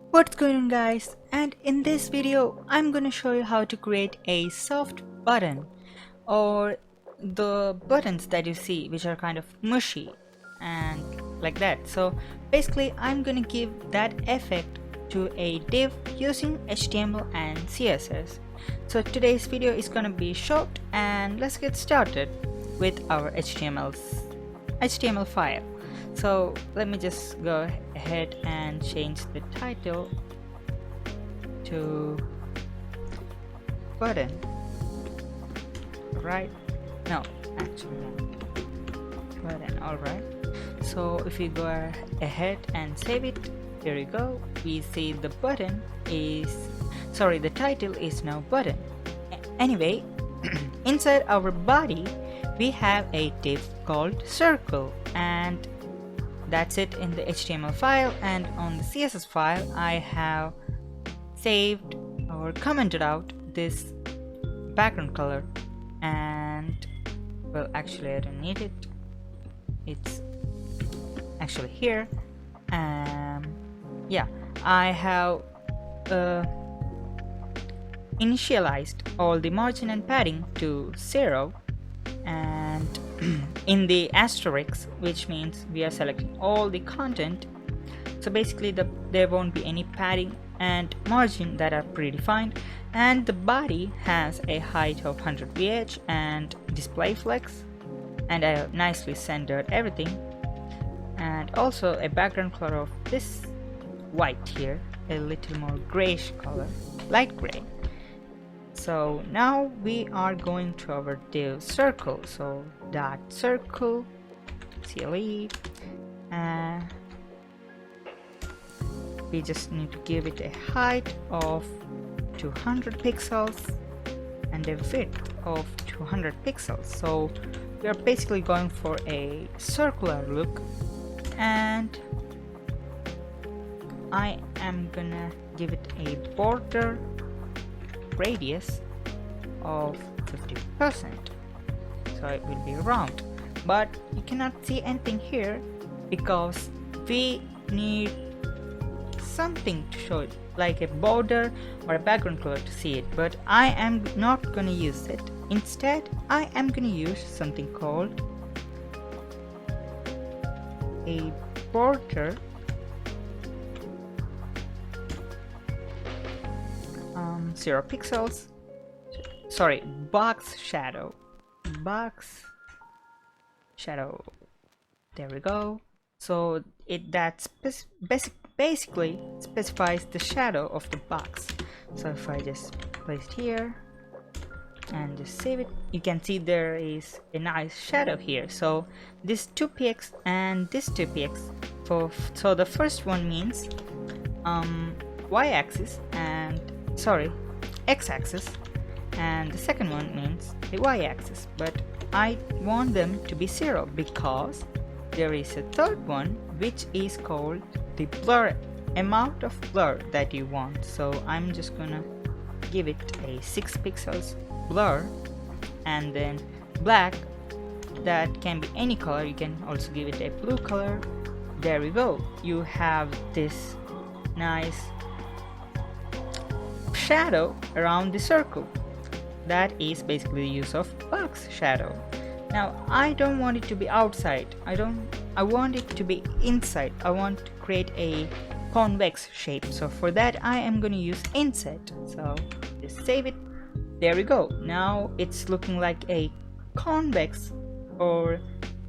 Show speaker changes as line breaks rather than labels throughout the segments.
What's going on, guys? And in this video I'm gonna show you how to create a soft button, or the buttons that you see which are kind of mushy and like that. So basically I'm gonna give that effect to a div using HTML and CSS. So today's video is gonna be short, and let's get started with our HTML file. So let me just go ahead and change the title to button. Right? No, actually no. Button. Alright. So if you go ahead and save it, here you go. We see the button is the title is now button. Anyway, inside our body we have a div called circle, and that's it in the HTML file. And on the CSS file I have saved or commented out this background color, and well, actually I don't need it, it's actually here. Yeah, I have initialized all the margin and padding to 0, and in the asterisk, which means we are selecting all the content. So basically there won't be any padding and margin that are predefined, and the body has a height of 100 ph and display flex, and I have nicely centered everything, and also a background color of this white here, a little more grayish color, light gray. So now we are going to our div circle. So dot circle cle, and we just need to give it a height of 200 pixels and a width of 200 pixels. So we are basically going for a circular look, and I am gonna give it a border radius of 50%, so it will be round. But you cannot see anything here because we need something to show it, like a border or a background color to see it, but I am not gonna use it. Instead I am gonna use something called a border zero pixels, sorry, box shadow, there we go. So that basically specifies the shadow of the box. So if I just place it here and just save it, you can see there is a nice shadow here. So this 2px and this 2px, so the first one means y-axis and x-axis, and the second one means the y-axis, but I want them to be 0 because there is a third one which is called the blur, amount of blur that you want. So I'm just gonna give it a 6 pixels blur, and then black, that can be any color, you can also give it a blue color. There we go, you have this nice shadow around the circle. That is basically the use of box shadow. Now I don't want it to be outside, I want it to be inside. I want to create a convex shape, so for that I am going to use inset. So just save it, there we go. Now it's looking like a convex or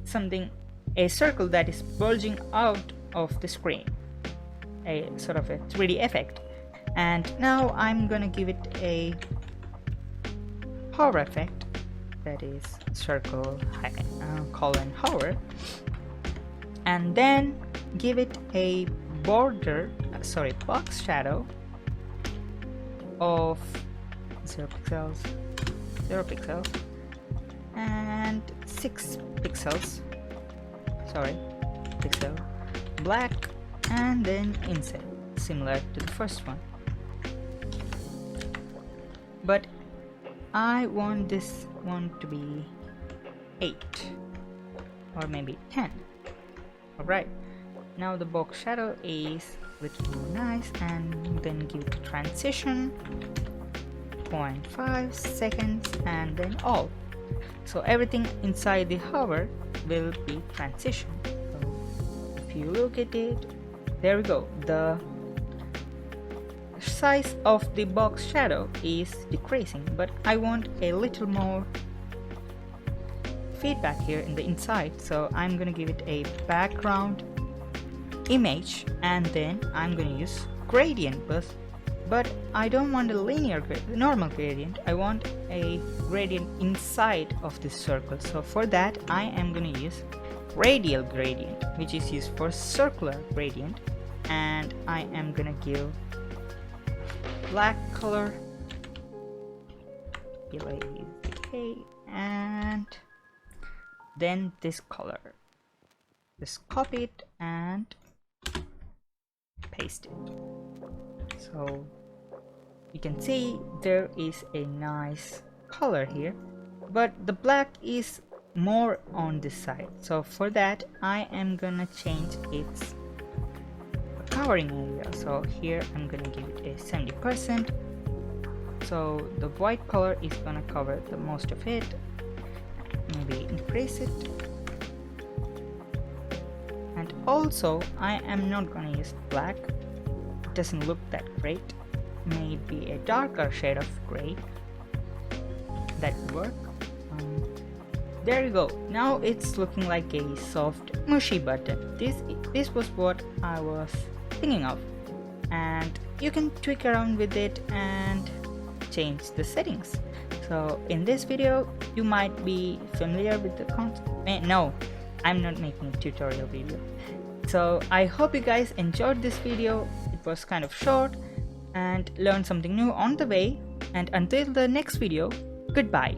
something, a circle that is bulging out of the screen, a sort of a 3D effect. And now I'm gonna give it a hover effect, that is circle colon hover, and then give it a border box shadow of 0 pixels and 6 pixels, pixel black, and then inset, similar to the first one. But I want this one to be 8 or maybe 10. Alright, now the box shadow is little more nice, and then give it a transition 0.5 seconds and then all. So everything inside the hover will be transition. So if you look at it, there we go. The size of the box shadow is decreasing, but I want a little more feedback here in the inside, so I'm gonna give it a background image, and then I'm gonna use gradient, but I don't want a linear normal gradient. I want a gradient inside of this circle. So for that I am gonna use radial gradient, which is used for circular gradient, and I am gonna give black color, okay, and then this color. Just copy it and paste it. So you can see there is a nice color here, but the black is more on this side. So for that I am gonna change its covering area. So here I'm gonna give it a 70%, so the white color is gonna cover the most of it. Maybe increase it, and also I am not gonna use black, it doesn't look that great. Maybe a darker shade of gray, that would work. There you go. Now it's looking like a soft mushy button. This was what I was thinking of, and you can tweak around with it and change the settings. So in this video you might be familiar with the concept. No, I'm not making a tutorial video. So I hope you guys enjoyed this video. It was kind of short and learned something new on the way, and until the next video, goodbye.